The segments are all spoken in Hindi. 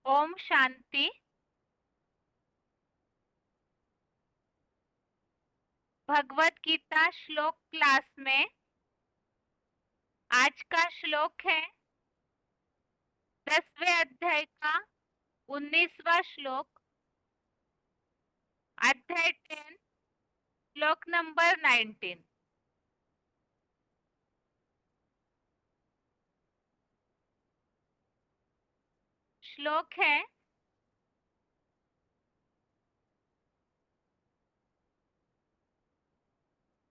ओम शांति। भगवत गीता श्लोक क्लास में आज का श्लोक है 10वें अध्याय का 19वां श्लोक, अध्याय 10, श्लोक नंबर 19। श्लोक है,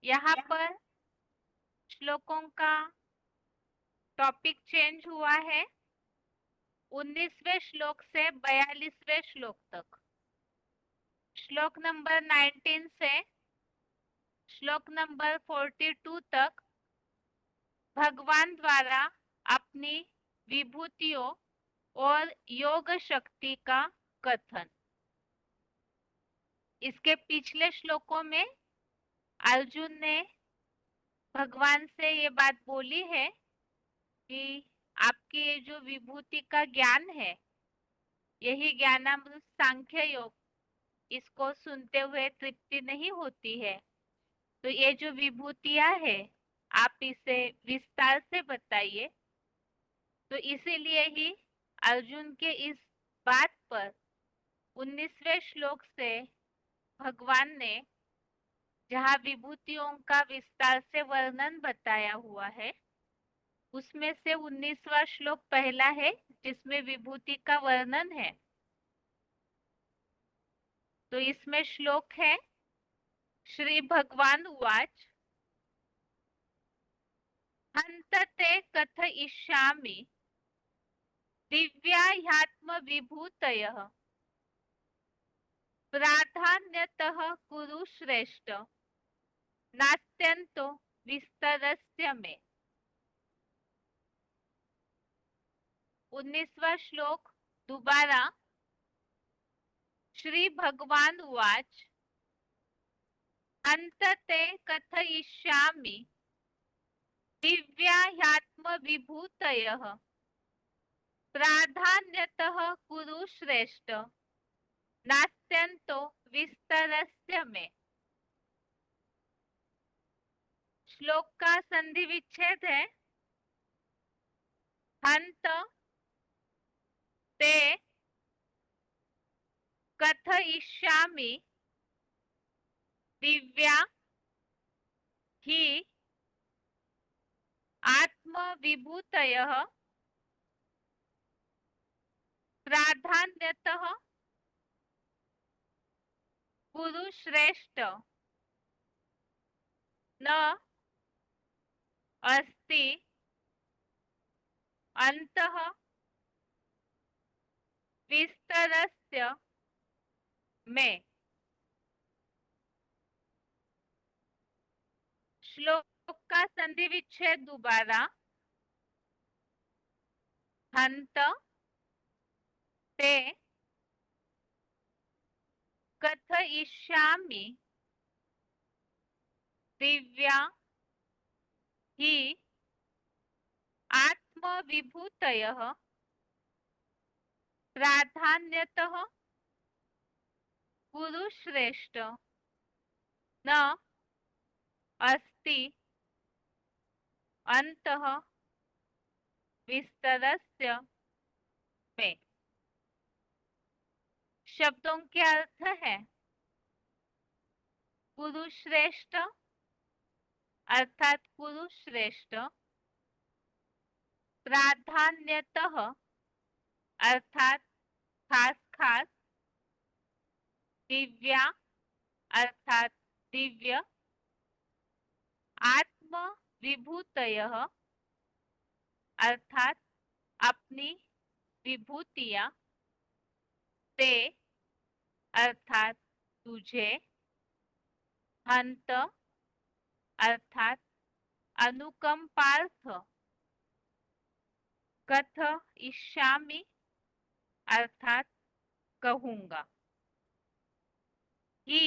यहाँ पर श्लोकों का टॉपिक चेंज हुआ है 19वें श्लोक से 42वें श्लोक तक। श्लोक नंबर 19 से श्लोक नंबर 42 तक भगवान द्वारा अपनी विभूतियों और योग शक्ति का कथन। इसके पिछले श्लोकों में अर्जुन ने भगवान से ये बात बोली है कि आपकी ये जो विभूति का ज्ञान है, यही ज्ञानामृत सांख्य योग, इसको सुनते हुए तृप्ति नहीं होती है। तो ये जो विभूतियां है, आप इसे विस्तार से बताइए। तो इसीलिए ही अर्जुन के इस बात पर 19वें श्लोक से भगवान ने जहाँ विभूतियों का विस्तार से वर्णन बताया हुआ है, उसमें से 19वां श्लोक पहला है जिसमें विभूति का वर्णन है। तो इसमें श्लोक है, श्री भगवान उवाच हन्तते कथयिष्यामि दिव्या ह्यात्म विभूतयः प्राधान्यतः कुरु श्रेष्ठ नास्त्यन्तो विस्तरस्य मे। 19वां श्लोक दोबारा। श्री भगवान उवाच अंतते कथयिष्यामि दिव्या ह्यात्म विभूतयः प्राधान्यतः कुरु श्रेष्ठ नास्त्यन्तो विस्तरस्य मे। श्लोक का संधि विच्छेद है, हंत ते कथयिष्यामि दिव्या हि आत्मविभूतयः प्राधान्यतः कुरु श्रेष्ठ न अस्ति अन्तः विस्तरस्य मे। श्लोक का संधि विच्छेद दोबारा। हंत ते कथयिष्यामि दिव्या हि आत्मविभूतयः प्राधान्यतः कुरु श्रेष्ठ न अस्ति अन्तः विस्तरस्य मे। शब्दों के अर्थ है, कुरु श्रेष्ठ अर्थात कुरु श्रेष्ठ, प्राधान्यतः अर्थात खास खास, दिव्या अर्थात दिव्य, आत्म विभूतयः अर्थात अपनी विभूतियां, ते अर्थात तुझे, हंत अर्थात अनुकंपार्थ, कथयिष्यामि अर्थात कहूंगा, हि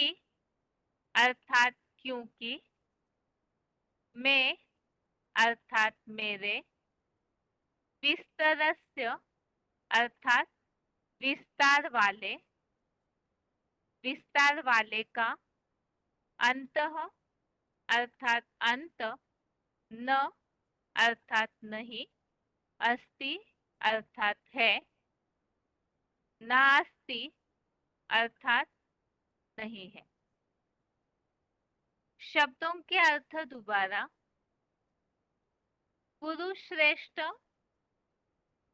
अर्थात क्योंकि, मैं अर्थात मेरे, विस्तरस्य अर्थात विस्तार वाले, विस्तार वाले का, अंतः अर्थात अंत, न अर्थात नहीं, अस्ति अर्थात है, नास्ति अर्थात नहीं है। शब्दों के अर्थ दोबारा। कुरुश्रेष्ठ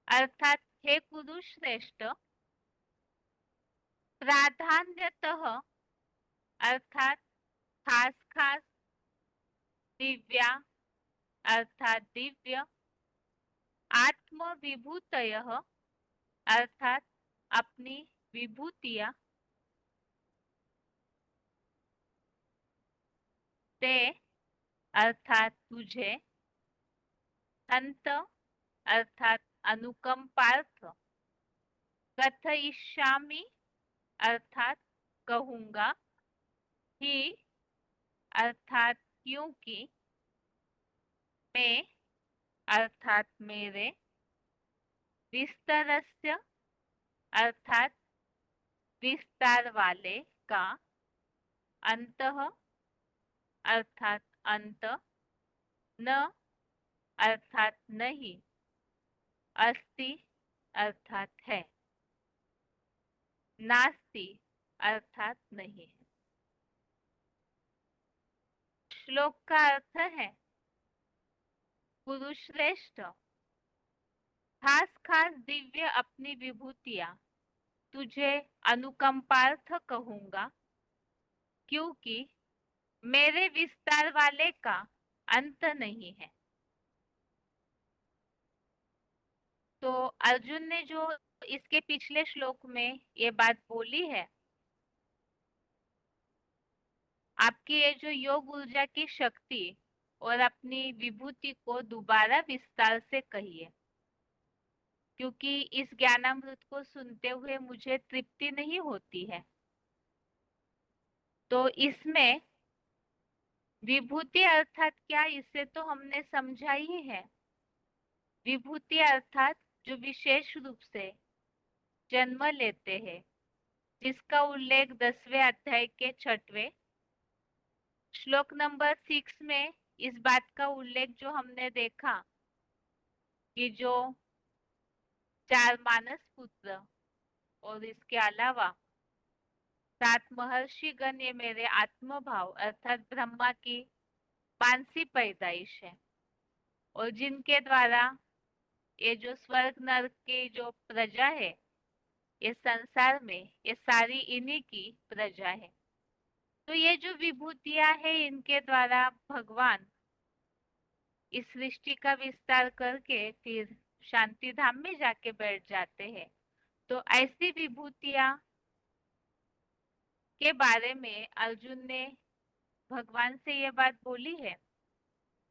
अर्थात हे कुरुश्रेष्ठ, प्राधान्यतः अर्थात खास खास, दिव्या अर्थात दिव्य, आत्म विभूतयः अर्थात अपनी विभूतियां, ते अर्थात तुझे, अंत अर्थात अनुकंपार्थ, कथयिष्यामि अर्थात कहूंगा, ही अर्थात क्योंकि, मैं अर्थात मेरे, विस्तरस्य अर्थात विस्तार वाले का, अंतः अर्थात अंत, न अर्थात नहीं, अस्ति अर्थात है, नास्ति अर्थात नहीं है। श्लोक का अर्थ है, कुरुश्रेष्ठ, खास खास दिव्य अपनी विभूतियां तुझे अनुकंपार्थ कहूंगा, क्योंकि मेरे विस्तार वाले का अंत नहीं है। तो अर्जुन ने जो इसके पिछले श्लोक में ये बात बोली है, आपकी ये जो योग ऊर्जा की शक्ति और अपनी विभूति को दोबारा विस्तार से कहिए, क्योंकि इस ज्ञानामृत को सुनते हुए मुझे तृप्ति नहीं होती है। तो इसमें विभूति अर्थात क्या, इसे तो हमने समझा ही है। विभूति अर्थात जो विशेष रूप से जन्म लेते हैं, जिसका उल्लेख 10वें अध्याय के 6वें श्लोक नंबर 6 में इस बात का उल्लेख जो हमने देखा कि जो 4 मानस पुत्र और इसके अलावा 7 महर्षि गण ये मेरे आत्मभाव अर्थात ब्रह्मा की पांसी पैदाइश है, और जिनके द्वारा ये जो स्वर्ग नरक की जो प्रजा है, ये संसार में ये सारी इन्हीं की प्रजा है। तो ये जो विभूतियां है, इनके द्वारा भगवान इस सृष्टि का विस्तार करके फिर शांति धाम में जाके बैठ जाते हैं। तो ऐसी विभूतियां के बारे में अर्जुन ने भगवान से ये बात बोली है।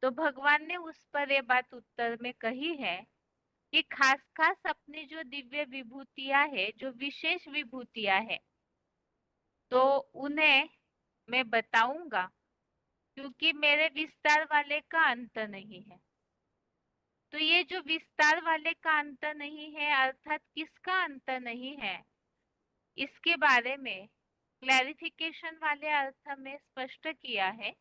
तो भगवान ने उस पर ये बात उत्तर में कही है कि खास खास अपनी जो दिव्य विभूतियां है, जो विशेष विभूतियां है, तो उन्हें मैं बताऊंगा, क्योंकि मेरे विस्तार वाले का अंत नहीं है। तो ये जो विस्तार वाले का अंत नहीं है अर्थात किसका अंत नहीं है, इसके बारे में क्लैरिफिकेशन वाले अर्थ में स्पष्ट किया है।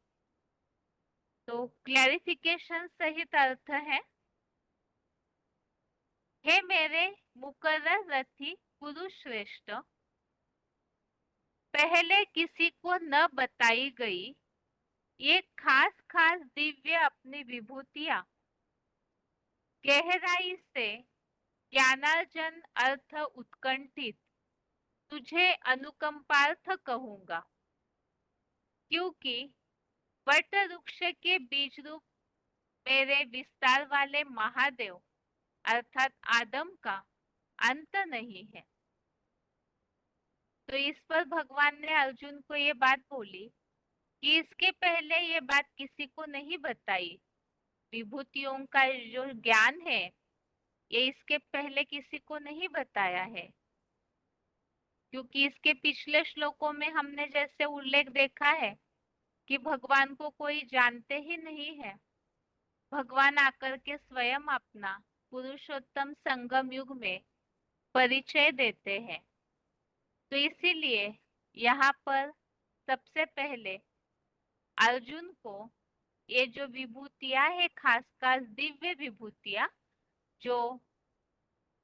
तो क्लैरिफिकेशन सहित अर्थ है, हे मेरे मुकर्रर रथी कुरुश्रेष्ठ, पहले किसी को न बताई गई ये खास खास दिव्य अपनी विभूतियां गहराई से ज्ञानार्जन अर्थ उत्कंठित तुझे अनुकंपार्थ कहूंगा, क्योंकि वट वृक्ष के बीज रूप मेरे विस्तार वाले महादेव अर्थात आदम का अंत नहीं है। तो इस पर भगवान ने अर्जुन को ये बात बोली कि इसके पहले ये बात किसी को नहीं बताई, विभूतियों का जो ज्ञान है ये इसके पहले किसी को नहीं बताया है, क्योंकि इसके पिछले श्लोकों में हमने जैसे उल्लेख देखा है कि भगवान को कोई जानते ही नहीं है। भगवान आकर के स्वयं अपना पुरुषोत्तम संगम युग में परिचय देते हैं। तो इसीलिए यहाँ पर सबसे पहले अर्जुन को ये जो विभूतियां है, खासकर दिव्य विभूतियां जो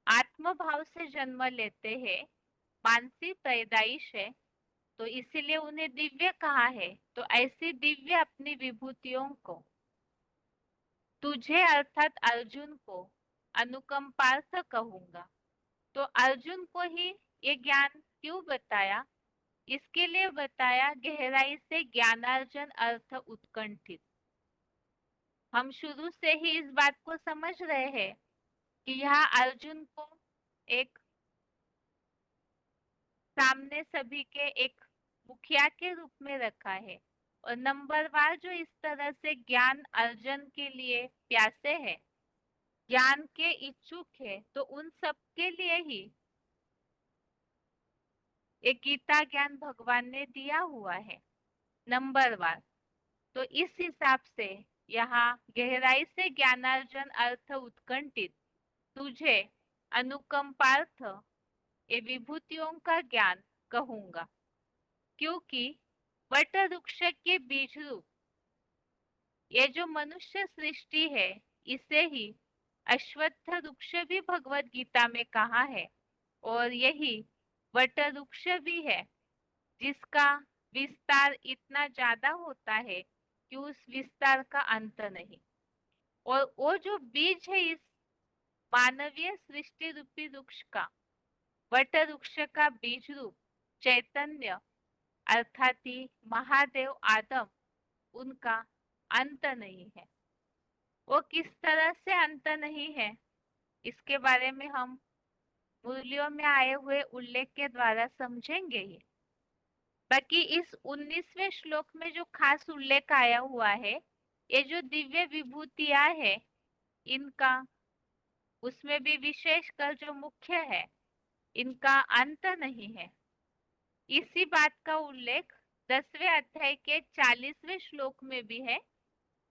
आत्मभाव से जन्म लेते हैं, मानसिक पैदाइश है, तो इसीलिए उन्हें दिव्य कहा है। तो ऐसी दिव्य अपनी विभूतियों को तुझे अर्थात अर्जुन को अनुकंपार्थ कहूंगा। तो अर्जुन को ही ये ज्ञान क्यों बताया? इसके लिए बताया गहराई से ज्ञानार्जन अर्थ उत्कंठित। हम शुरू से ही इस बात को समझ रहे हैं कि यहाँ अर्जुन को एक सामने सभी के एक मुखिया के रूप में रखा है, और नंबरवार जो इस तरह से ज्ञान अर्जन के लिए प्यासे है, ज्ञान के इच्छुक है, तो उन सब के लिए ही एक गीता ज्ञान भगवान ने दिया हुआ है नंबरवार। तो इस हिसाब से यहाँ गहराई से ज्ञानार्जन अर्थ उत्कंठित तुझे अनुकंपार्थ ये विभूतियों का ज्ञान कहूंगा, क्योंकि वट वृक्ष के बीज रूप ये जो मनुष्य सृष्टि है, इसे ही अश्वत्थ वृक्ष भी भगवत गीता में कहा है, और यही वट वृक्ष भी है जिसका विस्तार इतना ज्यादा होता है कि उस विस्तार का अंत नहीं। और वो जो बीज है इस मानवीय सृष्टि रूपी वृक्ष का, वट वृक्ष का बीज रूप चैतन्य अर्थात ही महादेव आदम, उनका अंत नहीं है। वो किस तरह से अंत नहीं है, इसके बारे में हम मूल्यों में आए हुए उल्लेख के द्वारा समझेंगे ही। बाकी इस 19वें श्लोक में जो खास उल्लेख आया हुआ है, ये जो दिव्य विभूतियां है, इनका उसमें भी विशेषकर जो मुख्य है, इनका अंत नहीं है। इसी बात का उल्लेख 10वें अध्याय के 40वें श्लोक में भी है।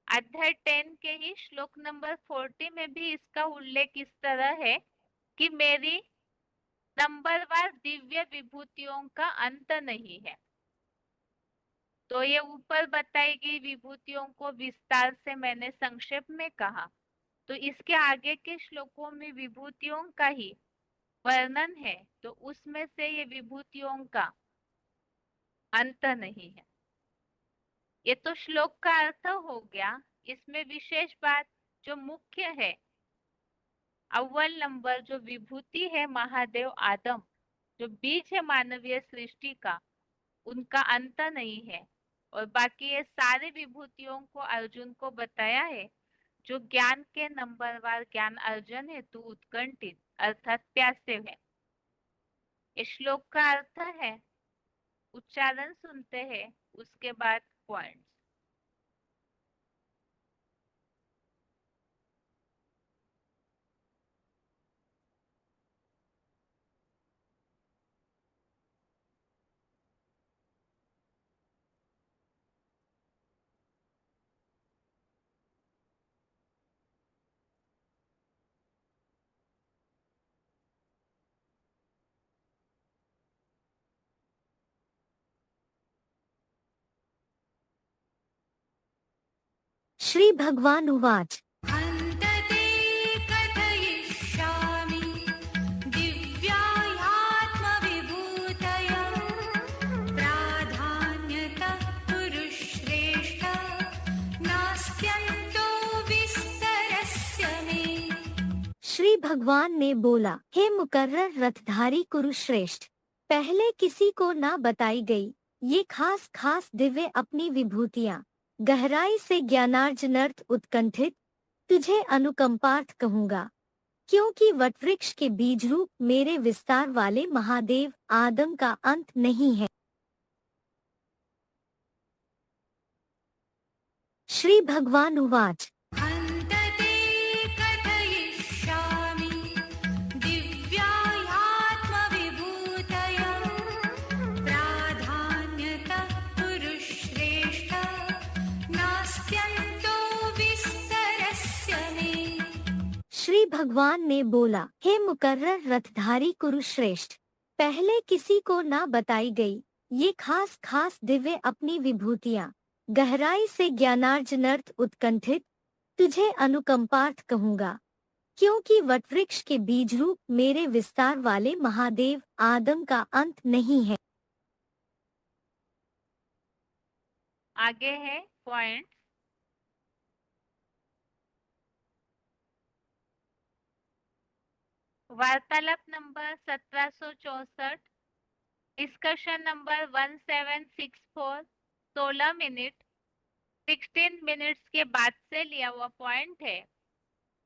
अध्याय 10 के ही श्लोक नंबर 40 में भी इसका उल्लेख इस तरह है कि मेरी नंबरवार दिव्य विभूतियों का अंत नहीं है। तो ये ऊपर बताई गई विभूतियों को विस्तार से मैंने संक्षेप में कहा। तो इसके आगे के श्लोकों में विभूतियों का ही वर्णन है, तो उसमें से ये विभूतियों का अंत नहीं है। ये तो श्लोक का अर्थ हो गया। इसमें विशेष बात जो मुख्य है, अव्वल नंबर जो विभूति है महादेव आदम, जो बीज है मानवीय सृष्टि का, उनका अंत नहीं है। और बाकी ये सारे विभूतियों को अर्जुन को बताया है जो ज्ञान के नंबरवार ज्ञान अर्जन हेतु उत्कंठित अर्थात प्यासे है। इस श्लोक का अर्थ है, उच्चारण सुनते हैं, उसके बाद पॉइंट्स। श्री भगवान उवाच अन्तते कथयिष्यामि दिव्याह्यात्मविभूतयः प्राधान्यतः पुरुश्रेष्ठ नास्त्यन्तो विस्तरस्य मे। श्री भगवान ने बोला, हे मुकर्रर रथधारी कुरुश्रेष्ठ, पहले किसी को ना बताई गई ये खास खास दिव्य अपनी विभूतियां गहराई से ज्ञानार्जनर्थ उत्कंठित तुझे अनुकंपार्थ कहूंगा, क्योंकि वटवृक्ष के बीज रूप मेरे विस्तार वाले महादेव आदम का अंत नहीं है। श्री भगवान उवाच अन्तते कथयिष्यामि दिव्याह्यात्मविभूतयः प्राधान्यतः पुरुश्रेष्ठ नास्त्यन्तो विस्तरस्य मे। श्री भगवान ने बोला, हे मुकर्रर रथधारी कुरुश्रेष्ठ, पहले किसी को ना बताई गई ये खास खास दिव्य अपनी विभूतियाँ, गहराई से ज्ञानार्जनर्थ उत्कंठित तुझे अनुकंपार्थ कहूँगा, क्योंकि वटवृक्ष के बीज रूप मेरे विस्तार वाले महादेव आदम का अंत नहीं है। आगे है पॉइंट। वार्तालाप number 1764, discussion number 1764, 16 minute 16 minutes के बाद से लिया हुआ पॉइंट है।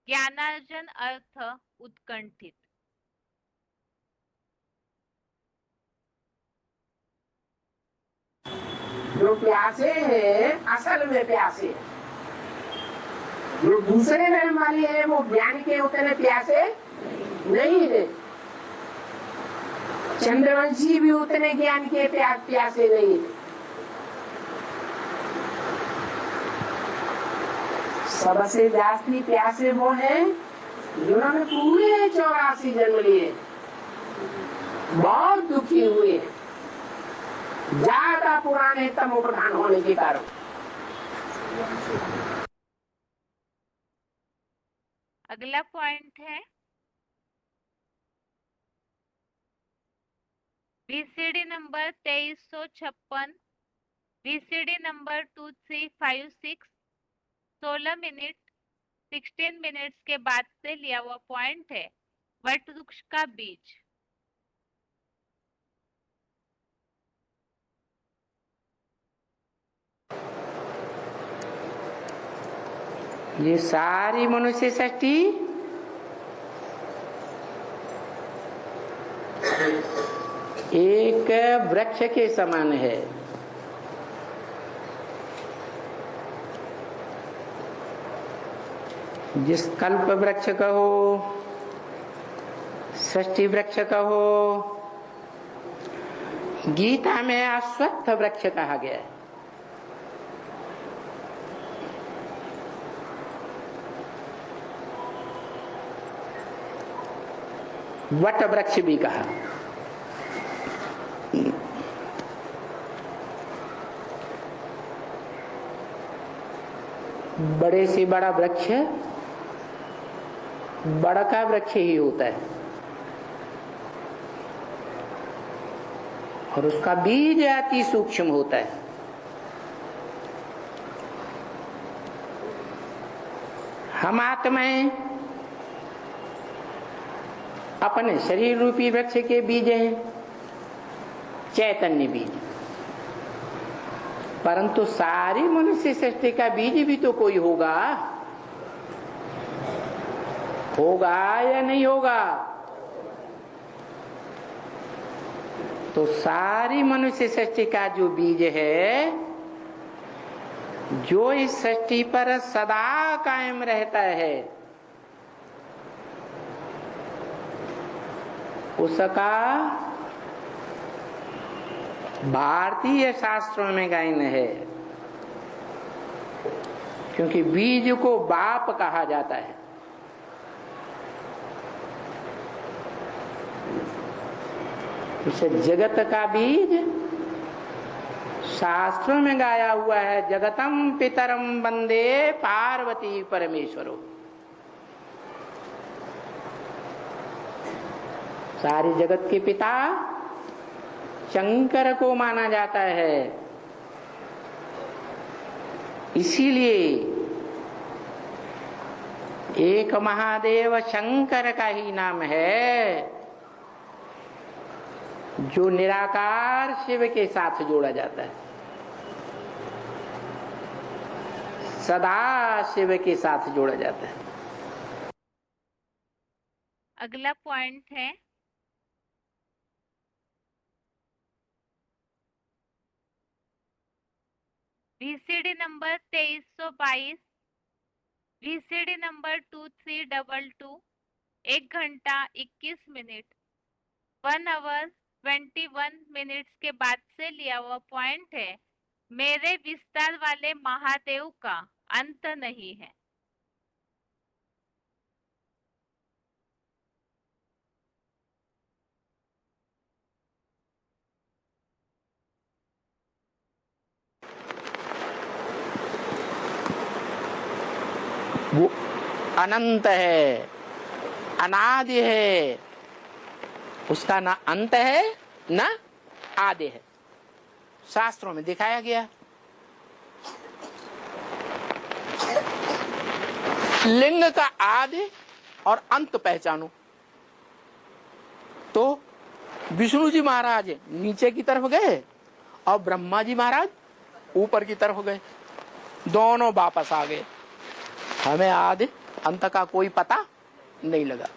ज्ञानार्जन अर्थ उत्कंठित। जो प्यासे हैं असल में प्यासे हैं, जो दूसरे धर्म वाले हैं वो ज्ञान के उतने प्यासे नहीं है। चंद्रवंशी भी उतने ज्ञान के प्यासे नहीं है। सबसे जास्ती प्यासे वो हैं जिन्होंने पूरे 84 जन्म लिए, बहुत दुखी हुए, ज्यादा पुराने तमो प्रधान होने के कारण। अगला पॉइंट है VCD number 2356, VCD number 2356, 16 minute 16 minutes के बाद से लिया हुआ पॉइंट है। वटवृक्ष का बीज। ये सारी मनुष्य सृष्टि एक वृक्ष के समान है। जिस कल्प वृक्ष कहो, सृष्टि वृक्ष कहो, गीता में अश्वत्थ वृक्ष कहा गया है। वट वृक्ष भी कहा। बड़े से बड़ा वृक्ष बड़ा का वृक्ष ही होता है, और उसका बीज अति सूक्ष्म होता है। हम आत्माएं अपने शरीर रूपी वृक्ष के बीज हैं, चैतन्य बीज। परंतु सारी मनुष्य सृष्टि का बीज भी तो कोई होगा, होगा या नहीं होगा? तो सारी मनुष्य सृष्टि का जो बीज है, जो इस सृष्टि पर सदा कायम रहता है, उसका भारतीय शास्त्रों में गायन है। क्योंकि बीज को बाप कहा जाता है। इस जगत का बीज शास्त्रों में गाया हुआ है, जगतम पितरम वंदे पार्वती परमेश्वरो। सारी जगत के पिता शंकर को माना जाता है। इसीलिए एक महादेव शंकर का ही नाम है, जो निराकार शिव के साथ जोड़ा जाता है, सदा शिव के साथ जोड़ा जाता है। अगला पॉइंट है VCD नंबर 2322, VCD नंबर 2322, 1 घंटा 21 मिनट 1 आवर 21 मिनट्स के बाद से लिया हुआ पॉइंट है। मेरे विस्तार वाले महादेव का अंत नहीं है। वो अनंत है, अनादि है, उसका ना अंत है ना आदि है, शास्त्रों में दिखाया गया। लिंग का आदि और अंत पहचानो तो विष्णु जी महाराज नीचे की तरफ गए और ब्रह्मा जी महाराज ऊपर की तरफ गए, दोनों वापस आ गए। हमें आदि अंत का कोई पता नहीं लगा।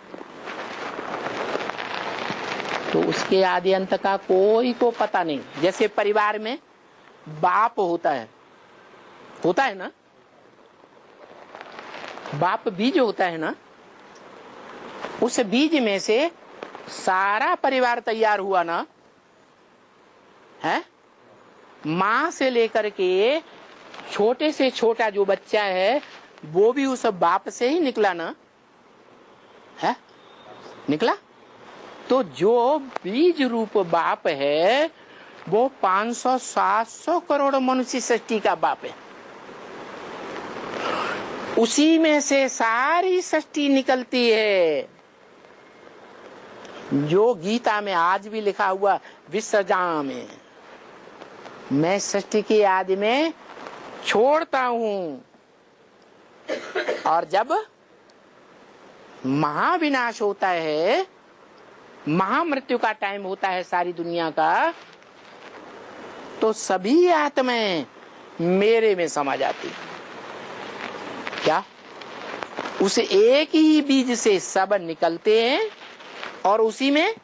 तो उसके आदि अंत का कोई को पता नहीं। जैसे परिवार में बाप होता है ना, बाप बीज होता है ना, उस बीज में से सारा परिवार तैयार हुआ ना है। माँ से लेकर के छोटे से छोटा जो बच्चा है वो भी उस बाप से ही निकला ना है, निकला। तो जो बीज रूप बाप है वो 500-700 करोड़ मनुष्य सृष्टि का बाप है। उसी में से सारी सृष्टि निकलती है। जो गीता में आज भी लिखा हुआ विसर्जन में, मैं सृष्टि की आदि में छोड़ता हूं, और जब महाविनाश होता है, महामृत्यु का टाइम होता है सारी दुनिया का, तो सभी आत्माएं मेरे में समा जाती। क्या उस एक ही बीज से सब निकलते हैं और उसी में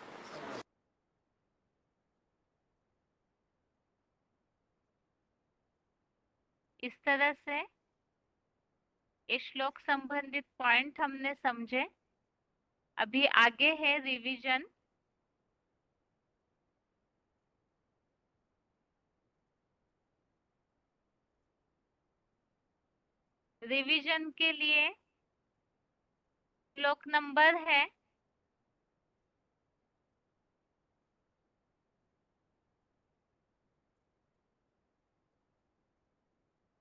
इस तरह से ये श्लोक संबंधित पॉइंट हमने समझे। अभी आगे है रिवीजन। रिवीजन के लिए श्लोक नंबर है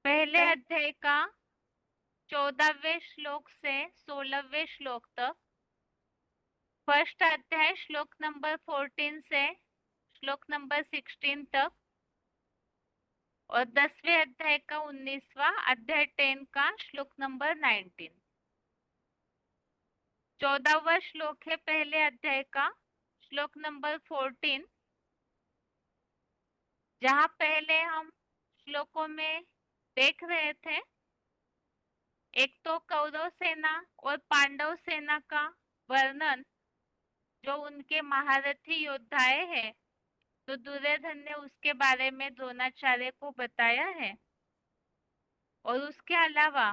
1 अध्याय का 14वें श्लोक से 16वें श्लोक तक, फर्स्ट अध्याय श्लोक नंबर 14 से श्लोक नंबर 16 तक, और 10वें अध्याय का 19वां अध्याय 10 का श्लोक नंबर 19। 14वां श्लोक है पहले अध्याय का श्लोक नंबर 14, जहां पहले हम श्लोकों में देख रहे थे एक तो कौरव सेना और पांडव सेना का वर्णन, जो उनके महारथी योद्धाएं हैं, तो दुर्योधन ने उसके बारे में द्रोणाचार्य को बताया है। और उसके अलावा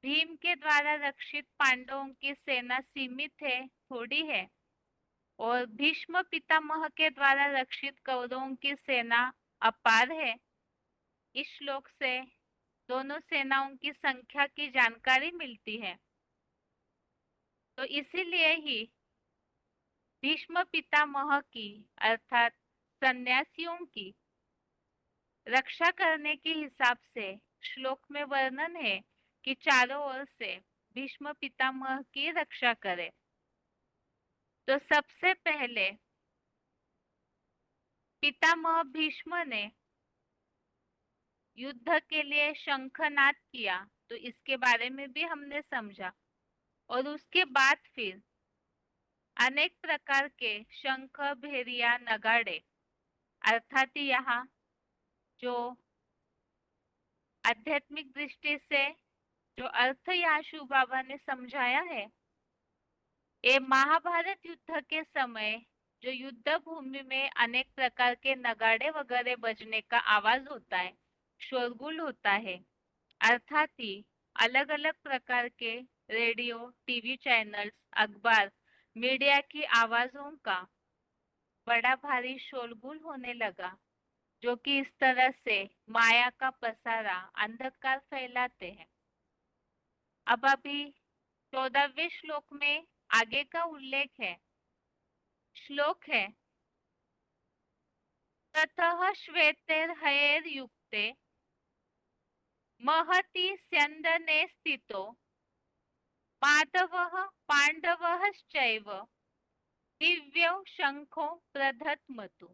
भीम के द्वारा रक्षित पांडवों की सेना सीमित है, थोड़ी है, और भीष्म पितामह के द्वारा रक्षित कौरवों की सेना अपार है। इस श्लोक से दोनों सेनाओं की संख्या की जानकारी मिलती है। तो इसीलिए ही भीष्म पितामह की अर्थात सन्यासियों की रक्षा करने के हिसाब से श्लोक में वर्णन है कि चारों ओर से भीष्म पितामह की रक्षा करे। तो सबसे पहले पितामह भीष्म ने युद्ध के लिए शंखनाद किया, तो इसके बारे में भी हमने समझा। और उसके बाद फिर अनेक प्रकार के शंख, भेरिया, नगाड़े, अर्थात यहाँ जो आध्यात्मिक दृष्टि से जो अर्थ यहाँ शिव बाबा ने समझाया है, ये महाभारत युद्ध के समय जो युद्ध भूमि में अनेक प्रकार के नगाड़े वगैरह बजने का आवाज होता है, शोरगुल होता है, अर्थात ही अलग अलग प्रकार के रेडियो, टीवी चैनल्स, अखबार, मीडिया की आवाजों का बड़ा भारी शोरगुल होने लगा, जो कि इस तरह से माया का पसारा, अंधकार फैलाते हैं। अब अभी 14वें श्लोक में आगे का उल्लेख है। श्लोक है ततः श्वेतैर्हयैर्युक्ते महति स्यन्दने स्थितो माधवः पाण्डवश्चैव दिव्यौ शंखो प्रधत्मतु।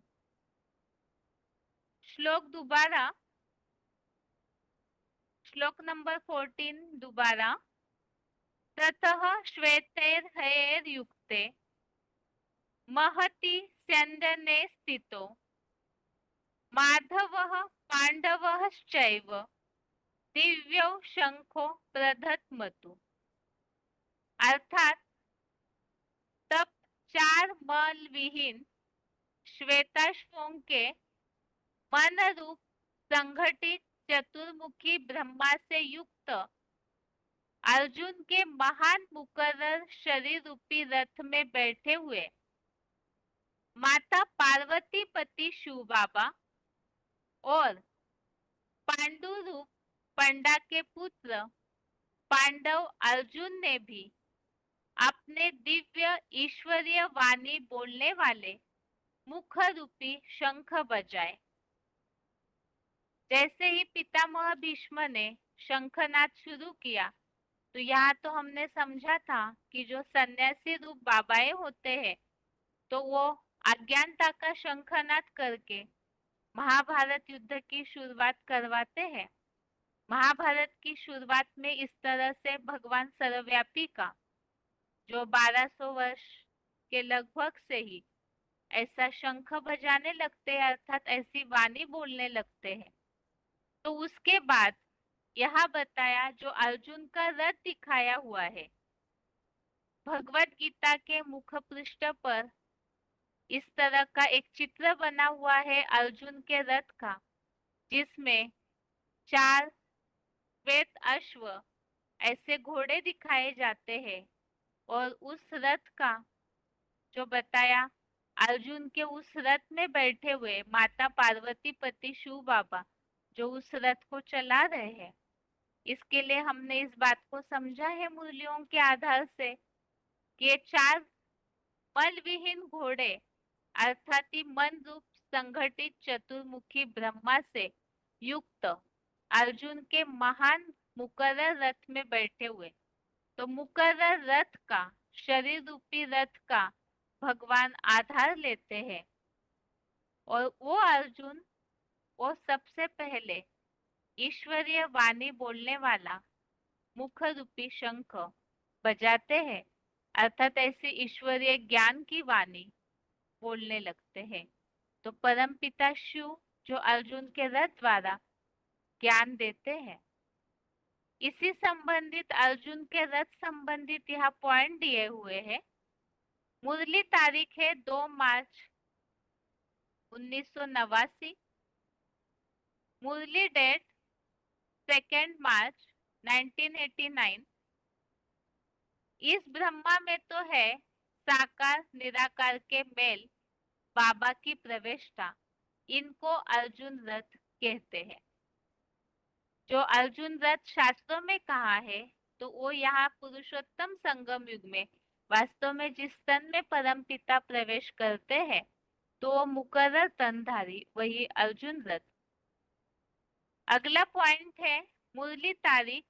श्लोक दोबारा, श्लोक नंबर 14 दोबारा। ततः श्वेतैर्हयैर्युक्ते महति स्यन्दने स्थितो माधवः पाण्डवश्चैव दिव्यौ शंखो प्रधत्मतु। अर्थात तब 4 मल विहीन श्वेताश्वों के मन रूप संघटित चतुर्मुखी ब्रह्मा से युक्त अर्जुन के महान मुकर्रर शरीर रूपी रथ में बैठे हुए माता पार्वती पति शिव बाबा और पांडु रूप पंडा के पुत्र पांडव अर्जुन ने भी अपने दिव्य ईश्वरीय वाणी बोलने वाले मुख रूपी शंख बजाए। जैसे ही पितामह भीष्म ने शंखनाद शुरू किया, तो यहाँ तो हमने समझा था कि जो सन्यासी रूप बाबाएं होते हैं तो वो अज्ञानता का शंखनाद करके महाभारत युद्ध की शुरुआत करवाते हैं। महाभारत की शुरुआत में इस तरह से भगवान सर्वव्यापी का जो 1200 वर्ष के लगभग से ही ऐसा शंख बजाने लगते हैं, अर्थात ऐसी वाणी बोलने लगते हैं। तो उसके बाद यह बताया जो अर्जुन का रथ दिखाया हुआ है, भगवत गीता के मुख पृष्ठ पर इस तरह का एक चित्र बना हुआ है अर्जुन के रथ का, जिसमें 4 श्वेत अश्व ऐसे घोड़े दिखाए जाते हैं और उस रथ का जो बताया अर्जुन के उस रथ में बैठे हुए माता पार्वती पति शिव बाबा जो उस रथ को चला रहे हैं। इसके लिए हमने इस बात को समझा है मूल्यों के आधार से कि ये 4 मल विहीन घोड़े अर्थात ही मन रूप संघटित चतुर्मुखी ब्रह्मा से युक्त अर्जुन के महान मुकर्रर रथ में बैठे हुए। तो मुकर्रर रथ का, शरीर रूपी रथ का भगवान आधार लेते हैं और वो अर्जुन वो सबसे पहले ईश्वरीय वाणी बोलने वाला मुख रूपी शंख बजाते हैं, अर्थात ऐसी ईश्वरीय ज्ञान की वाणी बोलने लगते हैं। तो परमपिता शिव जो अर्जुन के रथ द्वारा ज्ञान देते हैं। इसी संबंधित अर्जुन के रथ संबंधित यहाँ पॉइंट दिए हुए हैं। मुरली तारीख है 2 मार्च 1989, मुरली डेट 2 मार्च 1989। इस ब्रह्मा में तो है साकार निराकार के मेल बाबा की प्रवेशता, इनको अर्जुन रथ कहते हैं। जो अर्जुन रथ शास्त्रों में कहा है तो वो यहाँ पुरुषोत्तम संगम युग में वास्तव में जिस तन में परम पिता प्रवेश करते हैं तो वो मुकर्रर तनधारी वही अर्जुन रथ। अगला पॉइंट है मुरली तारीख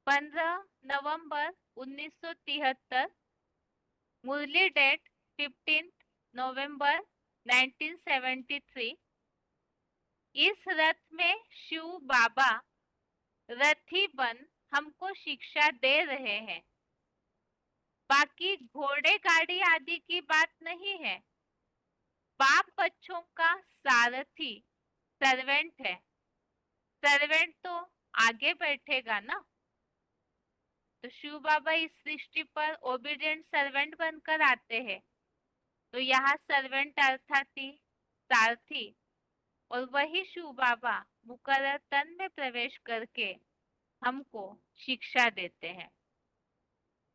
15 नवंबर 1973, मुरली डेट 15 नवंबर 1973। इस रथ में शिव बाबा रथी बन हमको शिक्षा दे रहे हैं। बाकी घोड़े गाड़ी आदि की बात नहीं है। बाप बच्चों का सारथी सर्वेंट है। सर्वेंट तो आगे बैठेगा ना, तो शिव बाबा इस सृष्टि पर ओबीडियंट सर्वेंट बनकर आते हैं। तो यहाँ सर्वेंट अर्थात ही सारथी और वही शिव बाबा मुकर्रर तन में प्रवेश करके हमको शिक्षा देते हैं।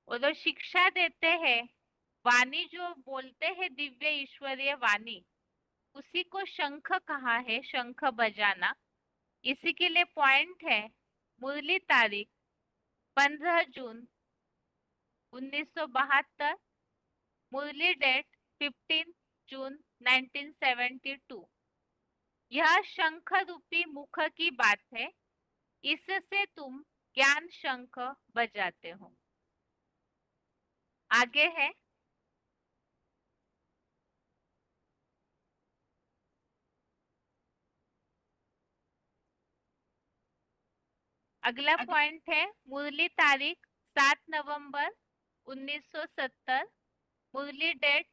और जो शिक्षा देते हैं, वाणी जो बोलते हैं दिव्य ईश्वरीय वाणी, उसी को शंख कहा है, शंख बजाना। इसी के लिए पॉइंट है मुरली तारीख 15 जून 1972, मुरली डेट 15 जून 1972। यह शंख रूपी मुख की बात है इससे तुम ज्ञान शंख बजाते हो। आगे है अगला पॉइंट है मुरली तारीख 7 नवंबर 1970, मुरली डेट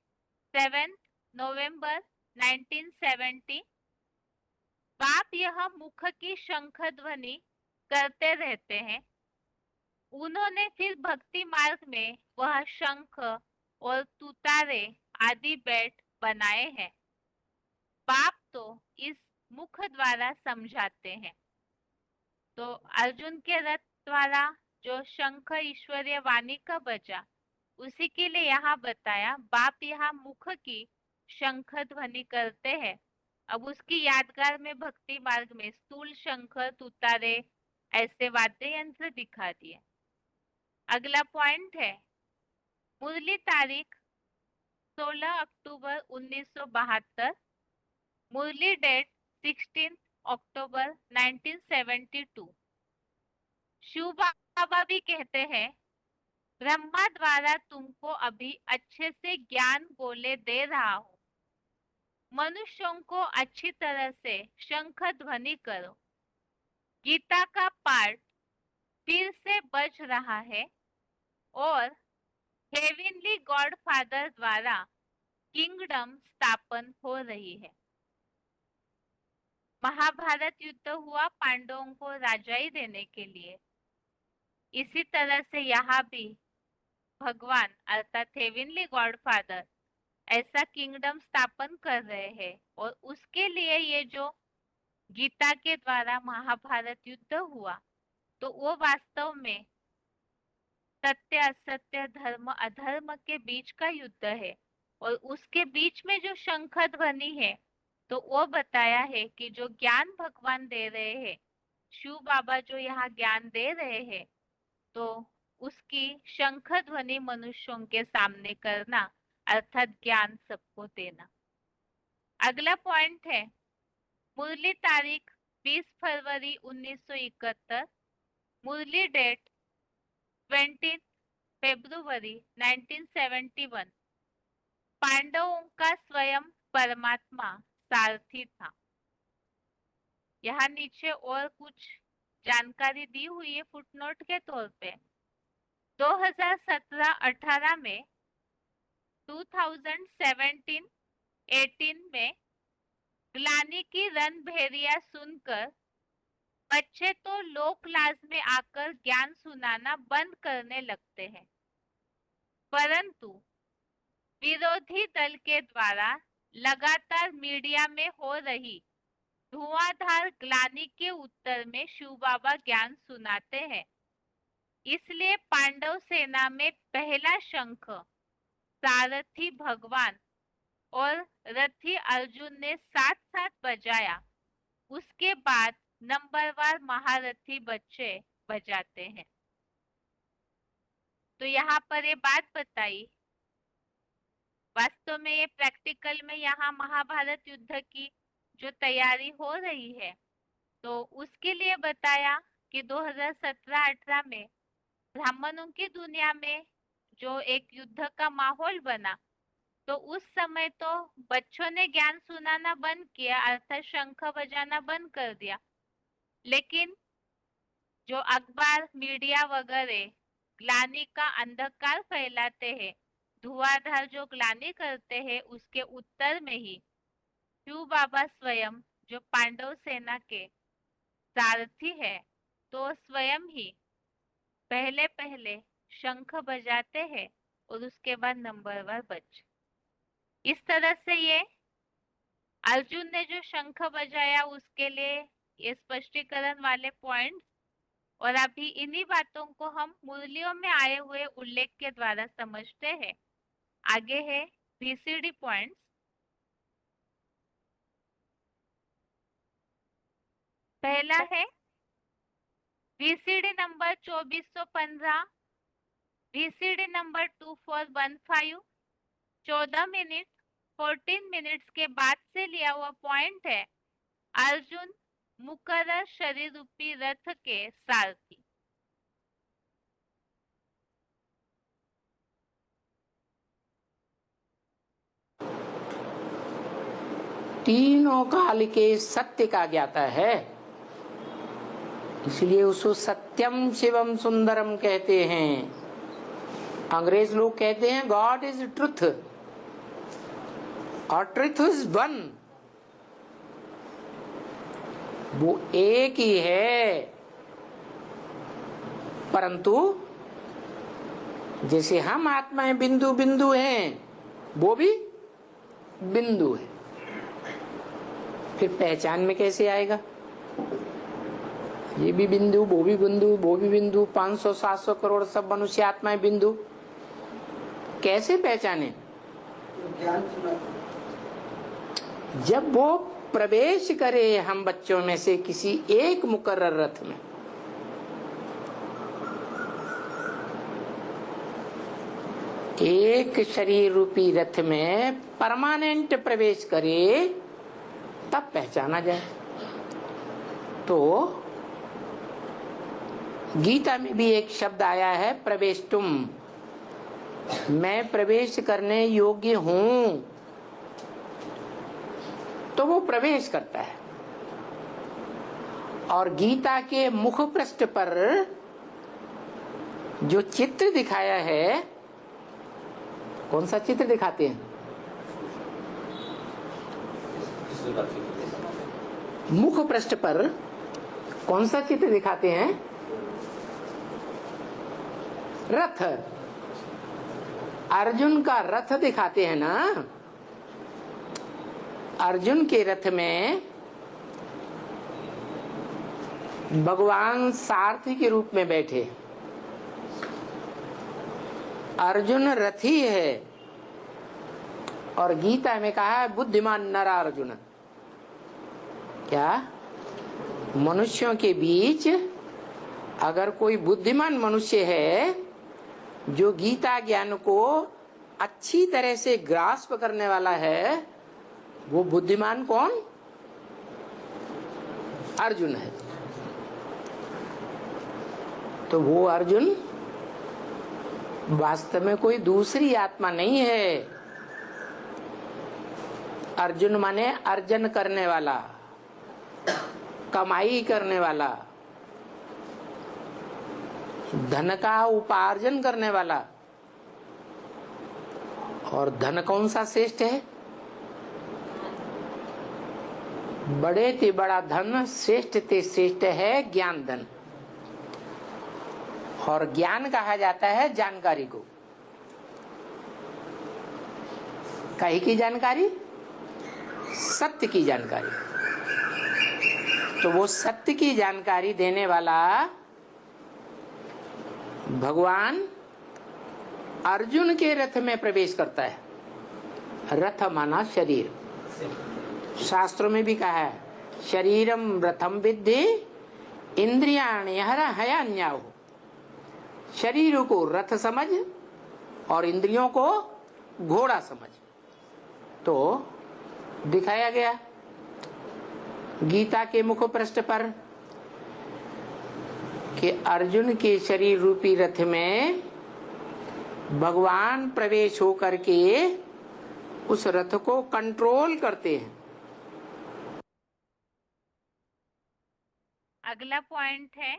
7 नवंबर 1970। बाप यह मुख की शंख ध्वनि करते रहते हैं। उन्होंने फिर भक्ति मार्ग में वह शंख और तुतारे आदि बैठ बनाए हैं। बाप तो इस मुख द्वारा समझाते हैं। तो अर्जुन के रथ द्वारा जो शंख ईश्वरीय वाणी का बजा, उसी के लिए यहाँ बताया बाप यहाँ मुख की शंख ध्वनि करते हैं। अब उसकी यादगार में भक्ति मार्ग में स्थूल शंख तुतारे ऐसे वाद्य यंत्र दिखा दिए। अगला पॉइंट है मुरली तारीख 16 अक्टूबर 1972, मुरली डेट 16 अक्टूबर 1972। शिव बाबा भी कहते हैं ब्रह्मा द्वारा तुमको अभी अच्छे से ज्ञान गोले दे रहा हूं। मनुष्यों को अच्छी तरह से शंख ध्वनि करो। गीता का पाठ फिर से बज रहा है और हेवनली गॉड फादर द्वारा किंगडम स्थापन हो रही है। महाभारत युद्ध हुआ पांडवों को राजाई देने के लिए। इसी तरह से यहाँ भी भगवान अर्थात हेवनली गॉड फादर ऐसा किंगडम स्थापन कर रहे हैं और उसके लिए ये जो गीता के द्वारा महाभारत युद्ध हुआ, तो वो वास्तव में सत्य असत्य धर्म अधर्म के बीच का युद्ध है। और उसके बीच में जो शंख ध्वनि है, तो वो बताया है कि जो ज्ञान भगवान दे रहे हैं, शिव बाबा जो यहाँ ज्ञान दे रहे हैं, तो उसकी शंख ध्वनि मनुष्यों के सामने करना अर्थात ज्ञान सबको देना। अगला पॉइंट है मुरली तारीख 20 फरवरी 1971, मुरली डेट 20 फरवरी 1971। पांडवों का स्वयं परमात्मा सारथी था। यहाँ नीचे और कुछ जानकारी दी हुई है फुटनोट के तौर पे। 2017-18 में 2017-18 में ग्लानी की रणभेरिया सुनकर बच्चे तो लोक लाज में आकर ज्ञान सुनाना बंद करने लगते हैं, परंतु विरोधी दल के द्वारा लगातार मीडिया में हो रही धुआंधार ग्लानी के उत्तर में शिव बाबा ज्ञान सुनाते हैं। इसलिए पांडव सेना में पहला शंख सारथी भगवान और रथी अर्जुन ने साथ साथ बजाया। उसके बाद नंबरवार महारथी बच्चे बजाते हैं। तो यहाँ पर ये बात बताई, वास्तव में ये प्रैक्टिकल में यहाँ महाभारत युद्ध की जो तैयारी हो रही है, तो उसके लिए बताया कि 2017-18 में ब्राह्मणों की दुनिया में जो एक युद्ध का माहौल बना, तो उस समय तो बच्चों ने ज्ञान सुनाना बंद किया अर्थात शंख बजाना बंद कर दिया। लेकिन जो अखबार मीडिया वगैरह ग्लानी का अंधकार फैलाते हैं, धुआंधार जो ग्लानी करते हैं, उसके उत्तर में ही शिव बाबा स्वयं जो पांडव सेना के सारथी है, तो स्वयं ही पहले पहले शंख बजाते हैं और उसके बाद नंबरवार बज। इस तरह से ये अर्जुन ने जो शंख बजाया उसके लिए ये स्पष्टीकरण वाले पॉइंट्स, और अभी इन्हीं बातों को हम मुरलियों में आए हुए उल्लेख के द्वारा समझते हैं। आगे है VCD पॉइंट्स। पहला है VCD number 2415, VCD number 2415, 14 minute 14 minutes के बाद से लिया हुआ पॉइंट है। अर्जुन मुकर्रर शरीर रूपी रथ के सारथी। तीनों काल के सत्य का ज्ञाता है, इसलिए उसको सत्यम शिवम सुंदरम कहते हैं। अंग्रेज लोग कहते हैं गॉड इज ट्रुथ और ट्रुथ इज वन। वो एक ही है, परंतु जैसे हम आत्माएं बिंदु बिंदु हैं, वो भी बिंदु है। फिर पहचान में कैसे आएगा? ये भी बिंदु, वो भी बिंदु, वो भी बिंदु, 500-700 करोड़ सब मनुष्य आत्माएं बिंदु, कैसे पहचाने? जब वो प्रवेश करे हम बच्चों में से किसी एक मुकर्रर रथ में, एक शरीर रूपी रथ में परमानेंट प्रवेश करे, तब पहचाना जाए। तो गीता में भी एक शब्द आया है प्रवेष्टुम, मैं प्रवेश करने योग्य हूं, तो वो प्रवेश करता है। और गीता के मुख पृष्ठ पर जो चित्र दिखाया है, कौन सा चित्र दिखाते हैं? मुख पृष्ठ पर कौन सा चित्र दिखाते हैं? रथ, अर्जुन का रथ दिखाते हैं ना। अर्जुन के रथ में भगवान सारथी के रूप में बैठे। अर्जुन रथी है, और गीता में कहा है बुद्धिमान नर अर्जुन। क्या मनुष्यों के बीच अगर कोई बुद्धिमान मनुष्य है जो गीता ज्ञान को अच्छी तरह से ग्रास्प करने वाला है, वो बुद्धिमान कौन? अर्जुन है। तो वो अर्जुन वास्तव में कोई दूसरी आत्मा नहीं है। अर्जुन माने अर्जन करने वाला, कमाई करने वाला, धन का उपार्जन करने वाला। और धन कौन सा श्रेष्ठ है? बड़े ते बड़ा धन, श्रेष्ठ ते श्रेष्ठ है ज्ञान धन। और ज्ञान कहा जाता है जानकारी को। काहे की जानकारी? सत्य की जानकारी। तो वो सत्य की जानकारी देने वाला भगवान अर्जुन के रथ में प्रवेश करता है। रथ माना शरीर। शास्त्रों में भी कहा है शरीरम रथम विद्धि इंद्रियाणि हयान्याहो। शरीर को रथ समझ और इंद्रियों को घोड़ा समझ। तो दिखाया गया गीता के मुख पृष्ठ पर कि अर्जुन के शरीर रूपी रथ में भगवान प्रवेश होकर के उस रथ को कंट्रोल करते हैं। अगला पॉइंट है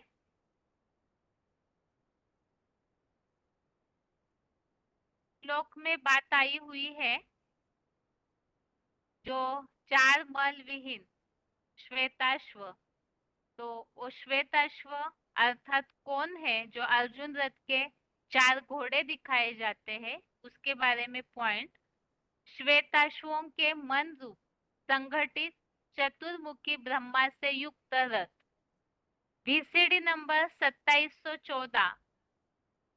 श्लोक में बात आई हुई है जो 4 मल विहीन श्वेताश्व। तो वो श्वेताश्व अर्थात कौन है जो अर्जुन रथ के 4 घोड़े दिखाए जाते हैं, उसके बारे में पॉइंट। श्वेताश्वों के मन रूप संगठित चतुर्मुखी ब्रह्मा से युक्त रथ। VCD number 2714,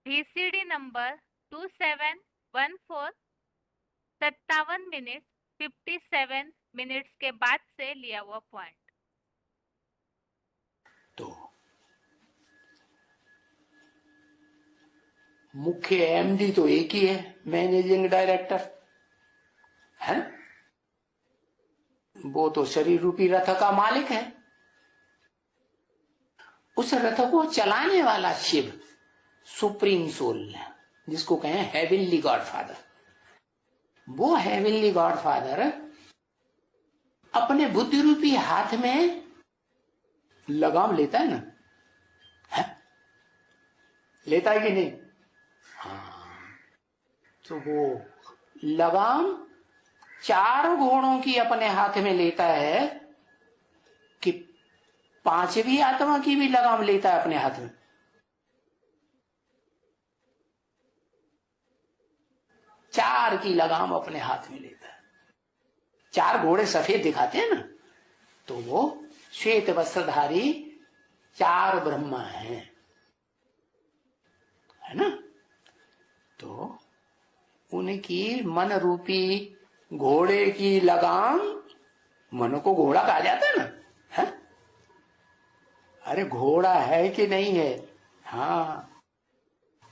VCD number 2714, 57 minute 57 minutes के बाद से लिया हुआ पॉइंट। तो मुख्य MD तो एक ही है, मैनेजिंग डायरेक्टर है। वो तो शरीर रूपी रथ का मालिक है। उस रथ को चलाने वाला शिव, सुप्रीम सोल, जिसको कहें हेवनली गॉडफादर, वो हेवनली गॉडफादर अपने बुद्धि रूपी हाथ में लगाम लेता है ना, है? लेता है कि नहीं? हाँ, तो वो लगाम 4 घोड़ों की अपने हाथ में लेता है कि 5वीं आत्मा की भी लगाम लेता है अपने हाथ में। चार की लगाम अपने हाथ में लेता है। 4 घोड़े सफेद दिखाते हैं ना, तो वो श्वेत वस्त्रधारी 4 ब्रह्मा हैं, है ना? तो उनकी मन रूपी घोड़े की लगाम, मन को घोड़ा कहा जाता है ना, है? अरे घोड़ा है कि नहीं है? हाँ,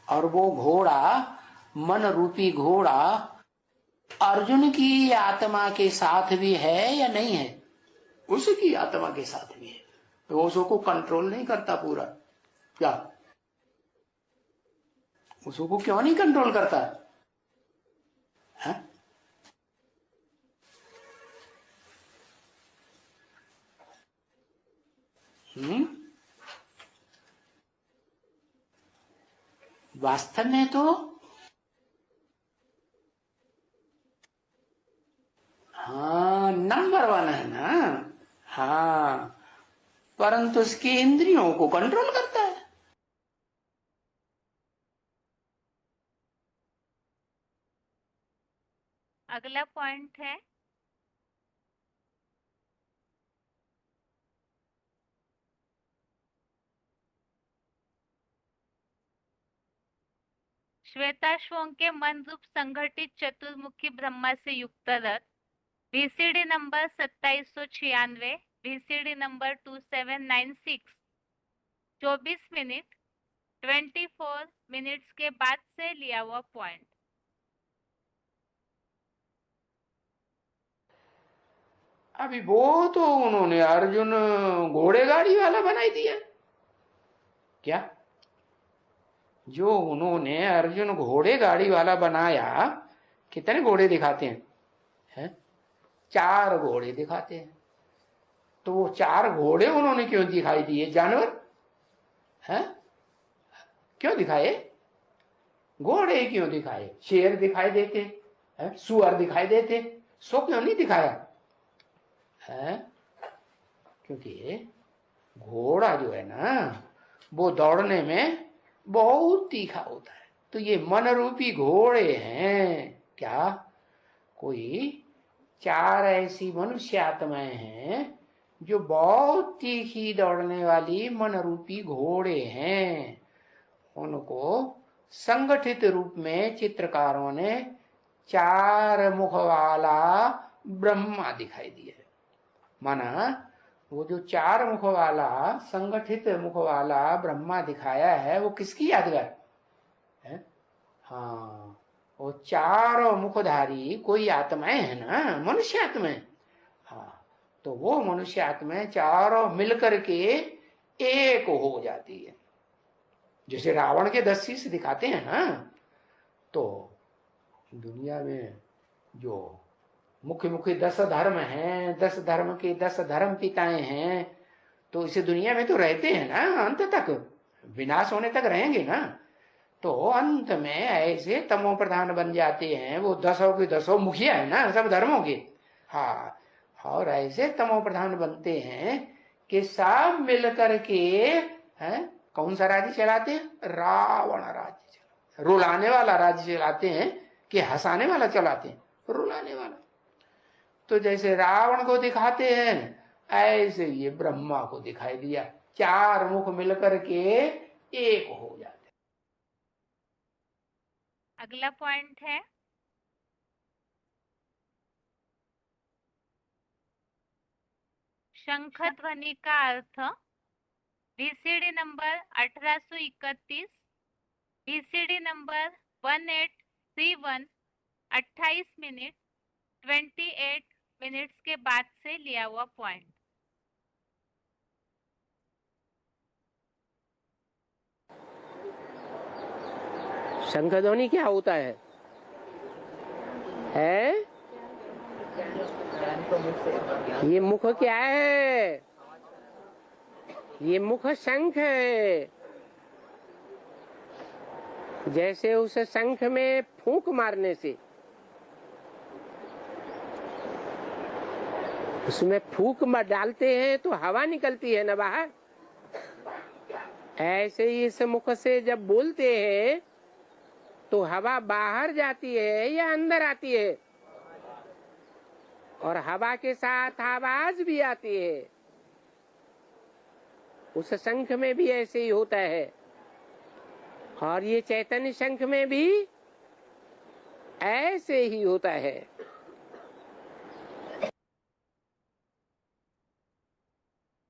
और वो घोड़ा, मन रूपी घोड़ा अर्जुन की आत्मा के साथ भी है या नहीं है? उसकी आत्मा के साथ भी है, तो उसको कंट्रोल नहीं करता पूरा क्या? उसको क्यों नहीं कंट्रोल करता है? वास्तव में तो हाँ नंबर 1 है ना, हाँ, परंतु उसकी इंद्रियों को कंट्रोल करता है। अगला पॉइंट है श्वेताश्वों के मन रूप संगठित चतुर्मुखी ब्रह्मा से युक्त रथ, VCD number 2796, VCD number 2796, 24 minute 24 minutes के बाद से लिया हुआ पॉइंट। अभी वो तो उन्होंने अर्जुन घोड़े गाड़ी वाला बनाई दिया क्या? जो उन्होंने अर्जुन घोड़े गाड़ी वाला बनाया, कितने घोड़े दिखाते हैं? 4 घोड़े दिखाते हैं। तो वो 4 घोड़े उन्होंने क्यों दिखाई दिए? जानवर हैं? क्यों दिखाए? घोड़े क्यों दिखाए? शेर दिखाई देते हैं, सुअर दिखाई देते, सो क्यों नहीं दिखाया है? क्योंकि घोड़ा जो है ना, वो दौड़ने में बहुत तीखा होता है। तो ये मन रूपी घोड़े हैं क्या? कोई 4 ऐसी मनुष्य आत्माएं हैं जो बहुत तीखी दौड़ने वाली मन रूपी घोड़े हैं। उनको संगठित रूप में चित्रकारों ने 4 मुख वाला ब्रह्मा दिखाई दिया है। माना वो जो 4 मुख वाला, संगठित मुख वाला ब्रह्मा दिखाया है, वो किसकी यादगार है? हाँ, वो 4 मुखधारी कोई आत्माएं है ना, मनुष्य आत्माएं। हाँ, तो वो मनुष्य आत्माएं चारों मिलकर के एक हो जाती है। जैसे रावण के 10 शीश दिखाते हैं ना, तो दुनिया में जो मुख्य मुख्य 10 धर्म हैं, 10 धर्म के 10 धर्म पिताएं हैं, तो इस दुनिया में तो रहते हैं ना, अंत तक विनाश होने तक रहेंगे ना। तो अंत में ऐसे तमो प्रधान बन जाते हैं, वो 10 के 10 मुखिया है ना सब धर्मों के। हाँ, और ऐसे तमो प्रधान बनते हैं कि सब मिलकर के हैं, कौन सा राज्य चलाते हैं? रावण राज्य, रुलाने वाला राज्य चलाते हैं कि हंसाने वाला चलाते हैं? रुलाने वाला। तो जैसे रावण को दिखाते हैं, ऐसे ये ब्रह्मा को दिखाई दिया, 4 मुख मिलकर के एक हो जाते। अगला पॉइंट है शंख ध्वनि का अर्थ, VCD number 1831, VCD number 1831, 28 minute 28 minutes के बाद से लिया हुआ पॉइंट। शंखध्वनि क्या होता है? ये मुख क्या है? ये मुख शंख है। जैसे उस शंख में फूंक मारने से, उसमें फूंक डालते हैं तो हवा निकलती है ना बाहर, ऐसे ही इस मुख से जब बोलते हैं तो हवा बाहर जाती है या अंदर आती है? और हवा के साथ आवाज भी आती है। उस शंख में भी ऐसे ही होता है, और ये चैतन्य शंख में भी ऐसे ही होता है।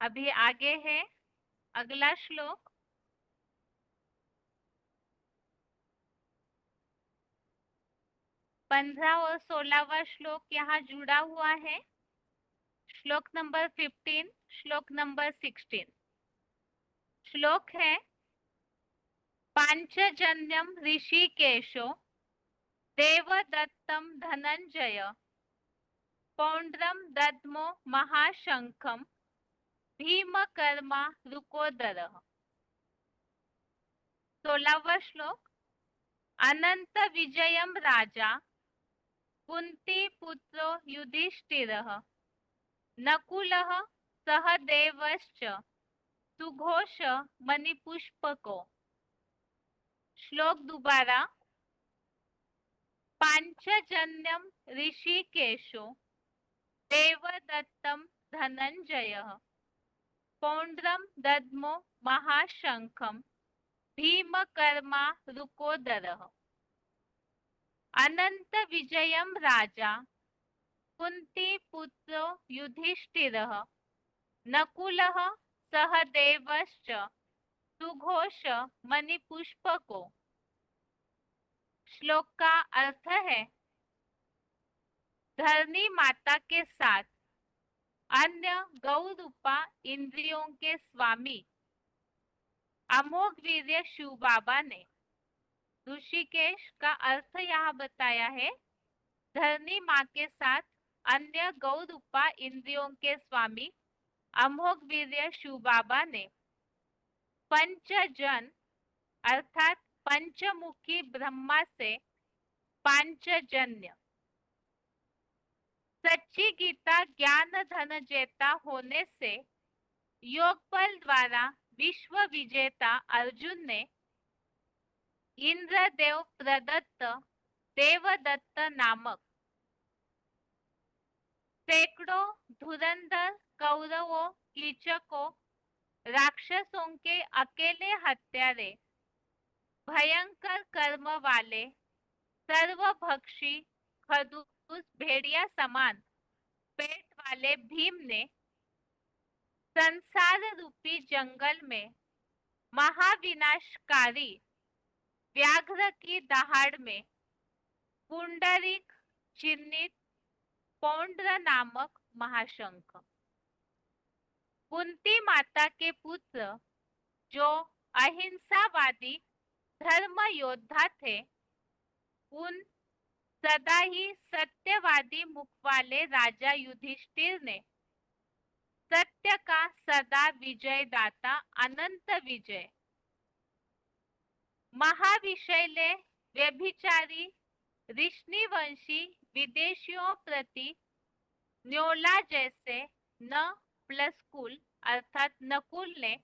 अभी आगे है अगला श्लोक। 15 और 16वां श्लोक यहाँ जुड़ा हुआ है। श्लोक नंबर 15, श्लोक नंबर 16। श्लोक है, पांचजन्यम ऋषिकेशो देवदत्तम धनंजय पौंड्रम दद्मो महाशंखम भीमकर्मा रुकोदरः। 16वां श्लोक, अनंत विजयम राजा कुंती पुत्रो युधिष्ठिरः नकुलः सहदेवश्च सुघोष मणिपुष्पको। श्लोक दोबारा, पांचजन्यम ऋषिकेशो देवदत्तम धनंजयः पौंड्रम दद्मो महाशंखम भीमकर्मा रुकोदरः। अनंत विजयम राजा कुंती पुत्रो युधिष्ठिरः नकुलः सहदेवश्च सुघोष मणिपुष्पको। श्लोक का अर्थ है, धरणी माता के साथ अन्य गौरूपा इंद्रियों के स्वामी अमोघ वीर्य शिव बाबा ने ऋषिकेश का अर्थ यहाँ बताया है। धरणी माँ के साथ अन्य गौरूपा इंद्रियों के स्वामी अमोघ वीर्य शिव बाबा ने पंचजन अर्थात पंचमुखी ब्रह्मा से पांचजन्य सच्ची गीता ज्ञान धन जेता होने से योग बल द्वारा विश्व विजेता अर्जुन ने इंद्रदेव प्रदत्त देवदत्त नामक सैकड़ों धुरंधर कौरवों कीचकों राक्षसों के अकेले हत्यारे भयंकर कर्म वाले सर्वभक्षी खदूस भेड़िया समान पेट वाले भीम ने संसार रूपी जंगल में महाविनाशकारी व्याघ्र की दहाड़ में पुंडरीक चिन्हित पौंड्र नामक महाशंख, कुंती माता के पुत्र जो अहिंसावादी धर्म योद्धा थे, उन सदा ही सत्यवादी मुख वाले राजा युधिष्ठिर ने सत्य का सदा विजयदाता अनंत विजय महाविषैले व्यभिचारी ऋषिवंशी विदेशियों प्रति न्योला जैसे न प्लस कुल अर्थात नकुल ने,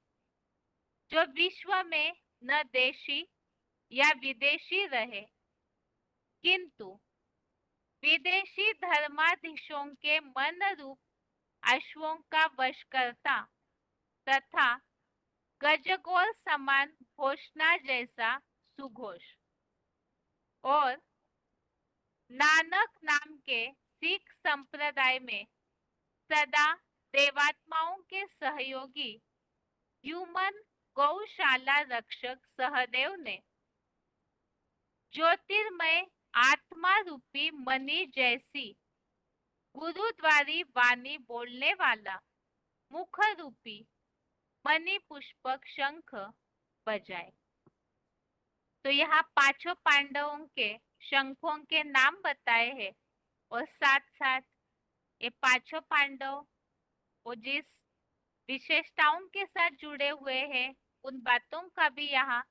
जो विश्व में न देशी या विदेशी रहे किंतु विदेशी धर्माधीशों के मन रूप अश्वों का वश करता तथा गजगोल समान घोषणा जैसा सुघोष, और नानक नाम के सिख संप्रदाय में सदा देवात्माओं के सहयोगी ह्यूमन गौशाला रक्षक सहदेव ने ज्योतिर्मय आत्मा रूपी मणि जैसी गुरुद्वारी वाणी बोलने वाला मुख रूपी मणि पुष्पक शंख बजाए। तो यहाँ पांचों पांडवों के शंखों के नाम बताए हैं और साथ साथ ये पांचों पांडव वो जिस विशेषताओं के साथ जुड़े हुए हैं उन बातों का भी यहाँ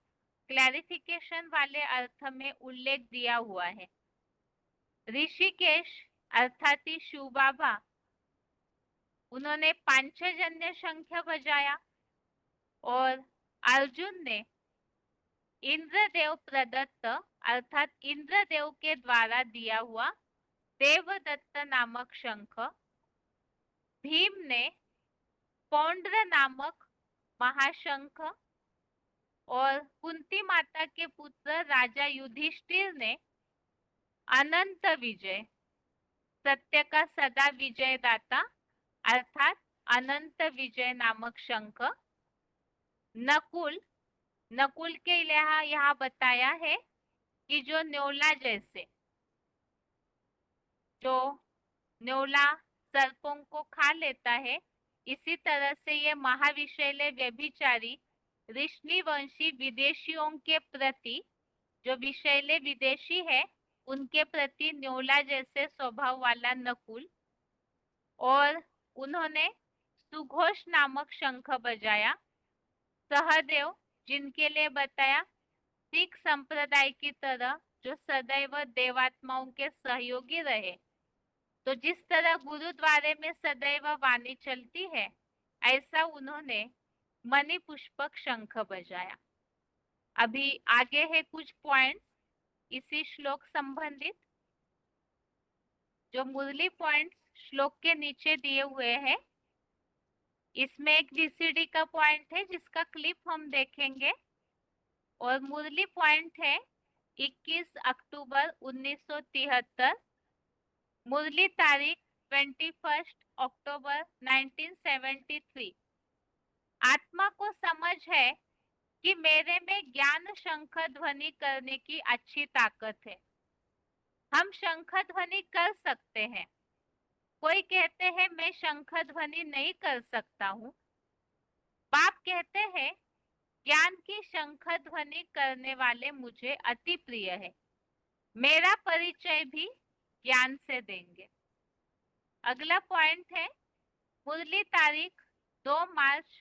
क्लैरिफिकेशन वाले अर्थ में उल्लेख दिया हुआ है। ऋषिकेश अर्थात ही शिव बाबा, उन्होंने पांचजन्य शंख बजाया और अर्जुन ने इंद्रदेव प्रदत्त अर्थात इंद्रदेव के द्वारा दिया हुआ देवदत्त नामक शंख, भीम ने पौंड्र नामक महाशंख और कुंती माता के पुत्र राजा युधिष्ठिर ने अनंत विजय, सत्य का सदा विजयदाता अर्थात अनंत विजय नामक शंख, नकुल के लिए यहाँ बताया है कि जो न्योला जैसे, जो न्योला सर्पों को खा लेता है, इसी तरह से ये महाविषैले व्यभिचारी ऋषिवंशी विदेशियों के प्रति, जो विषैले विदेशी है उनके प्रति न्योला जैसे स्वभाव वाला नकुल, और उन्होंने सुघोष नामक शंख बजाया। सहदेव, जिनके लिए बताया सिख संप्रदाय की तरह जो सदैव देवात्माओं के सहयोगी रहे, तो जिस तरह गुरुद्वारे में सदैव वाणी चलती है, ऐसा उन्होंने मणि पुष्पक शंख बजाया। अभी आगे है कुछ पॉइंट्स इसी श्लोक संबंधित, जो मुरली पॉइंट्स श्लोक के नीचे दिए हुए हैं। इसमें एक जीसीडी का पॉइंट है जिसका क्लिप हम देखेंगे, और मुरली पॉइंट है 21 अक्टूबर 1973, मुरली तारीख 21 अक्टूबर 1973। आत्मा को समझ है कि मेरे में ज्ञान शंख ध्वनि करने की अच्छी ताकत है। हम शंख ध्वनि कर सकते हैं। कोई कहते हैं मैं शंख ध्वनि नहीं कर सकता हूँ। बाप कहते हैं ज्ञान की शंख ध्वनि करने वाले मुझे अति प्रिय है। मेरा परिचय भी ज्ञान से देंगे। अगला पॉइंट है मुरली तारीख 2 मार्च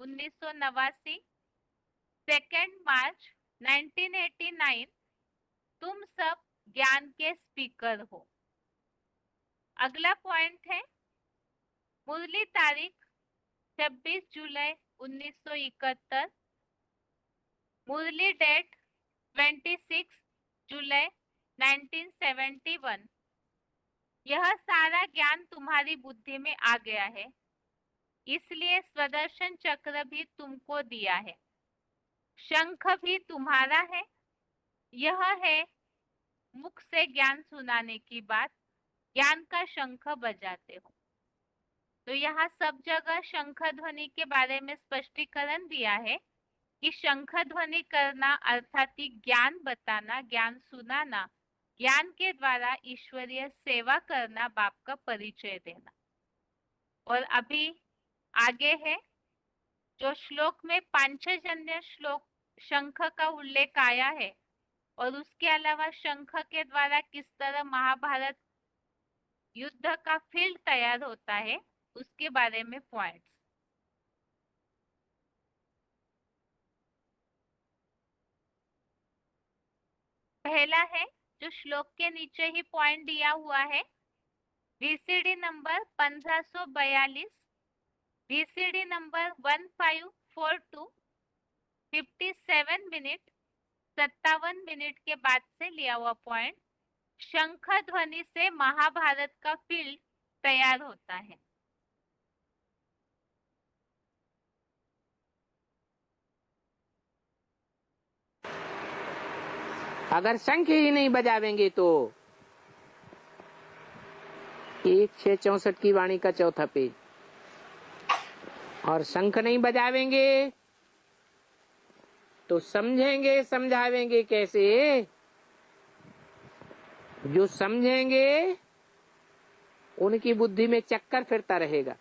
1989, 2 मार्च 1989। तुम सब ज्ञान के स्पीकर हो। अगला पॉइंट है मुरली तारीख 26 जुलाई 1971, मुरली डेट 26 जुलाई 1971। यह सारा ज्ञान तुम्हारी बुद्धि में आ गया है, इसलिए स्वदर्शन चक्र भी तुमको दिया है। शंख भी तुम्हारा है। यह है मुख से ज्ञान सुनाने की बात, ज्ञान का शंख बजाते हो। तो यहाँ सब जगह शंख ध्वनि के बारे में स्पष्टीकरण दिया है कि शंख ध्वनि करना अर्थात ज्ञान बताना, ज्ञान सुनाना, ज्ञान के द्वारा ईश्वरीय सेवा करना, बाप का परिचय देना। और अभी आगे है जो श्लोक में पांचजन्य श्लोक शंख का उल्लेख आया है, और उसके अलावा शंख के द्वारा किस तरह महाभारत युद्ध का फील्ड तैयार होता है, उसके बारे में पॉइंट्स। पहला है जो श्लोक के नीचे ही पॉइंट दिया हुआ है, VCD number 1542, VCD number 1542, 57 minute 57 minute के बाद से लिया हुआ पॉइंट। शंख ध्वनि से महाभारत का फील्ड तैयार होता है। अगर शंख ही नहीं बजावेंगे तो 1664 की वाणी का चौथा पेज, और शंख नहीं बजावेंगे तो समझेंगे समझावेंगे कैसे? जो समझेंगे उनकी बुद्धि में चक्कर फिरता रहेगा।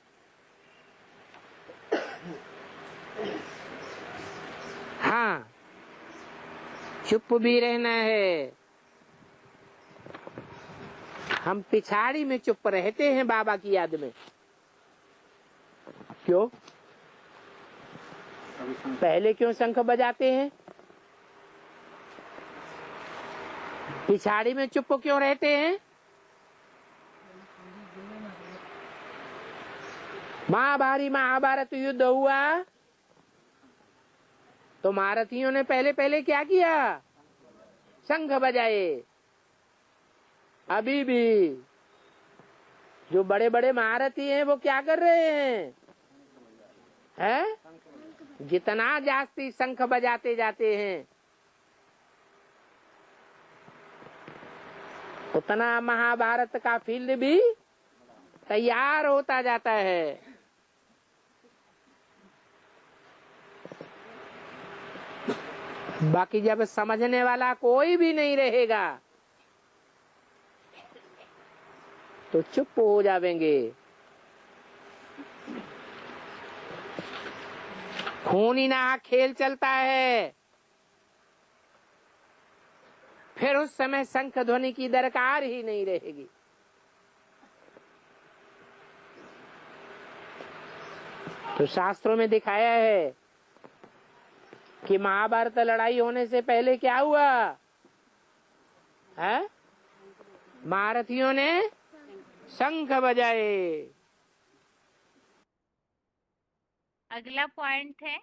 हाँ, चुप भी रहना है। हम पिछाड़ी में चुप रहते हैं बाबा की याद में। क्यों? पहले क्यों शंख बजाते हैं? पिछाड़ी में चुप क्यों रहते हैं? महाभारत युद्ध हुआ तो महारथियों ने पहले पहले क्या किया? शंख बजाए। अभी भी जो बड़े बड़े महारथी हैं वो क्या कर रहे हैं? जितना जास्ती शंख बजाते जाते हैं उतना महाभारत का फील्ड भी तैयार होता जाता है। बाकी जब समझने वाला कोई भी नहीं रहेगा तो चुप हो जाएंगे। खूनी ना खेल चलता है, फिर उस समय शंख ध्वनि की दरकार ही नहीं रहेगी। तो शास्त्रों में दिखाया है कि महाभारत लड़ाई होने से पहले क्या हुआ है? महारथियों ने शंख बजाए। अगला पॉइंट है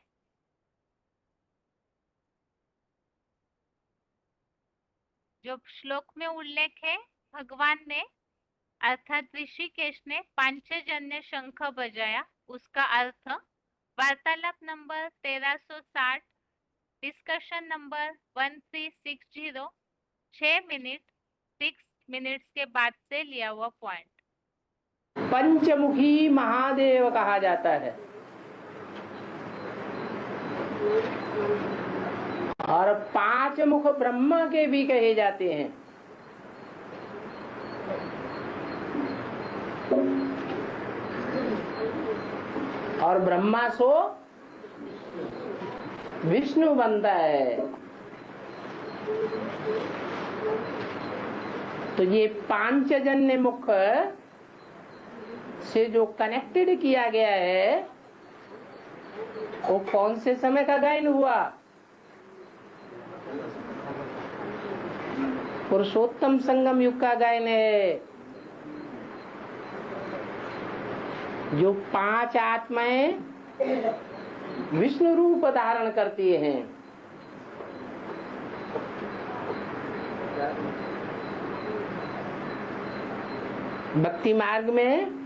जो श्लोक में उल्लेख है, भगवान ने अर्थात ऋषिकेश ने पांचजन्य शंख बजाया। उसका अर्थ वार्तालाप नंबर 1360, डिस्कशन नंबर 1360, 6 मिनट्स के बाद से लिया हुआ पॉइंट। पंचमुखी महादेव कहा जाता है और 5 मुख ब्रह्मा के भी कहे जाते हैं। और ब्रह्मा सो विष्णु बनता है। तो ये पांचजन्य मुख से जो कनेक्टेड किया गया है वो कौन से समय का गायन हुआ? पुरुषोत्तम संगम युग का गायन है। जो 5 आत्माएं विष्णु रूप धारण करती हैं। भक्ति मार्ग में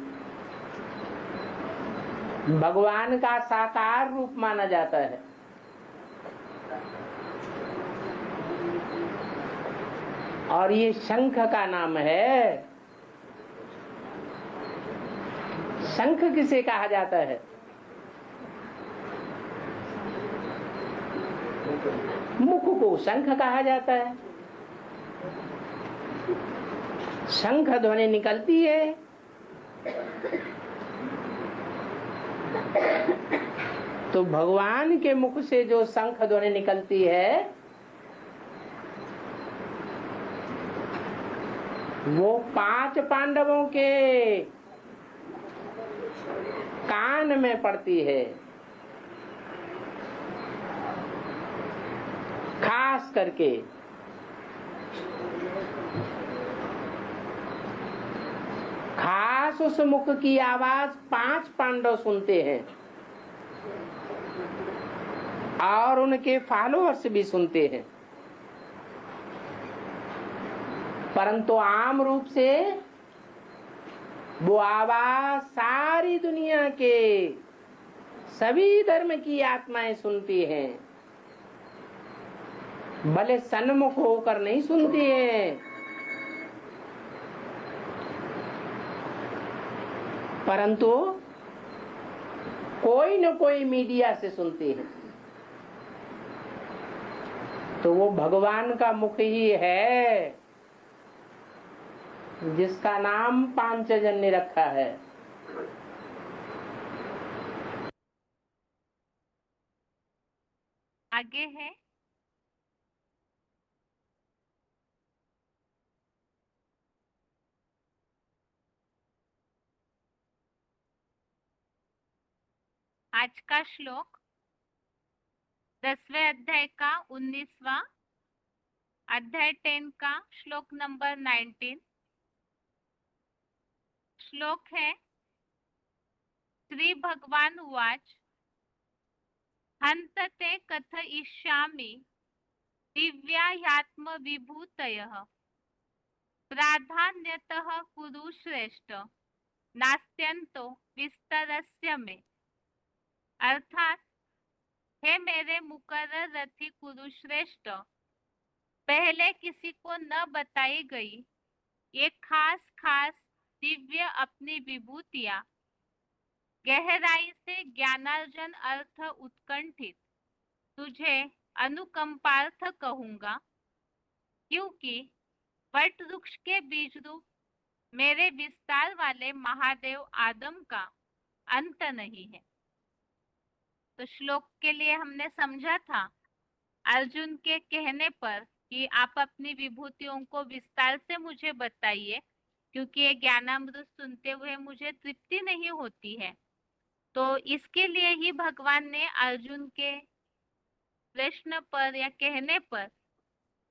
भगवान का साकार रूप माना जाता है। और ये शंख का नाम है। शंख किसे कहा जाता है? मुख को शंख कहा जाता है। शंख ध्वनि निकलती है तो भगवान के मुख से जो शंख ध्वनि निकलती है वो 5 पांडवों के कान में पड़ती है। खास करके खास उस मुख की आवाज 5 पांडव सुनते हैं और उनके फॉलोअर्स भी सुनते हैं। परंतु आम रूप से वो आवाज सारी दुनिया के सभी धर्म की आत्माएं सुनती हैं, भले सन्मुख होकर नहीं सुनती हैं, परंतु कोई न कोई मीडिया से सुनती है। तो वो भगवान का मुख ही है जिसका नाम पांचजन्य रखा है। आगे है आज का श्लोक 10वें अध्याय का 19वां अध्याय 10 का श्लोक नंबर 19। श्लोक है श्री भगवान उवाच हन्तते कथयिष्यामि दिव्याह्यात्म विभूतयः प्राधान्यतः कुरु श्रेष्ठ नास्त्यंतो विस्तरस्य में। अर्थात हे मेरे मुकर्रर रथी कुरुश्रेष्ठ, पहले किसी को न बताई गई ये खास खास दिव्य अपनी विभूतियां गहराई से ज्ञानार्जन अर्थ उत्कंठित तुझे अनुकंपार्थ कहूंगा, क्योंकि वट वृक्ष के बीज रूप मेरे विस्तार वाले महादेव आदम का अंत नहीं है। तो श्लोक के लिए हमने समझा था अर्जुन के कहने पर कि आप अपनी विभूतियों को विस्तार से मुझे बताइए, क्योंकि ये ज्ञानामृत सुनते हुए मुझे तृप्ति नहीं होती है। तो इसके लिए ही भगवान ने अर्जुन के प्रश्न पर या कहने पर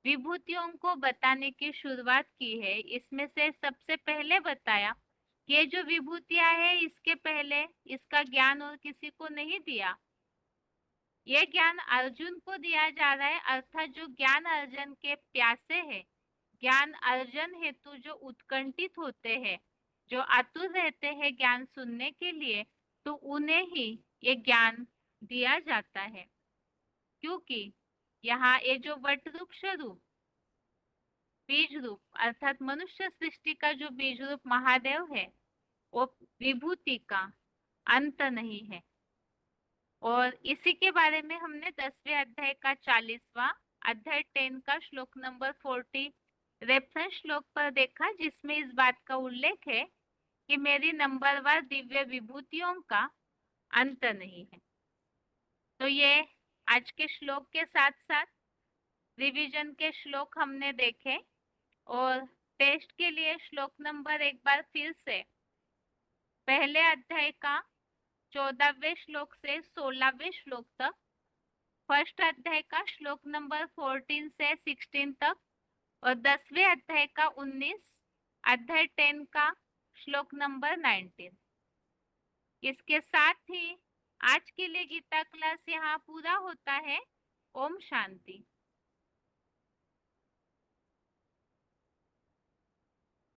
विभूतियों को बताने की शुरुआत की है। इसमें से सबसे पहले बताया कि ये जो विभूतियां है इसके पहले इसका ज्ञान और किसी को नहीं दिया, ये ज्ञान अर्जुन को दिया जा रहा है। अर्थात जो ज्ञान अर्जन के प्यासे हैं, ज्ञान अर्जन हेतु जो उत्कंठित होते हैं, जो आतुर रहते हैं ज्ञान सुनने के लिए, तो उन्हें ही ये ज्ञान दिया जाता है। क्योंकि यहाँ ये जो वट वृक्ष रूप बीज रूप अर्थात मनुष्य सृष्टि का जो बीज रूप महादेव है, वो विभूति का अंत नहीं है। और इसी के बारे में हमने 10वें अध्याय का 40वां अध्याय 10 का श्लोक नंबर 40 रेफरेंस श्लोक पर देखा, जिसमें इस बात का उल्लेख है कि मेरी नंबरवार दिव्य विभूतियों का अंत नहीं है। तो ये आज के श्लोक के साथ साथ रिवीजन के श्लोक हमने देखे और टेस्ट के लिए श्लोक नंबर एक बार फिर से पहले अध्याय का 14वें श्लोक से 16वें श्लोक तक, फर्स्ट अध्याय का श्लोक नंबर 14 से 16 तक और 10वें अध्याय का 19 अध्याय 10 का श्लोक नंबर 19। इसके साथ ही आज के लिए गीता क्लास यहाँ पूरा होता है। ओम शांति।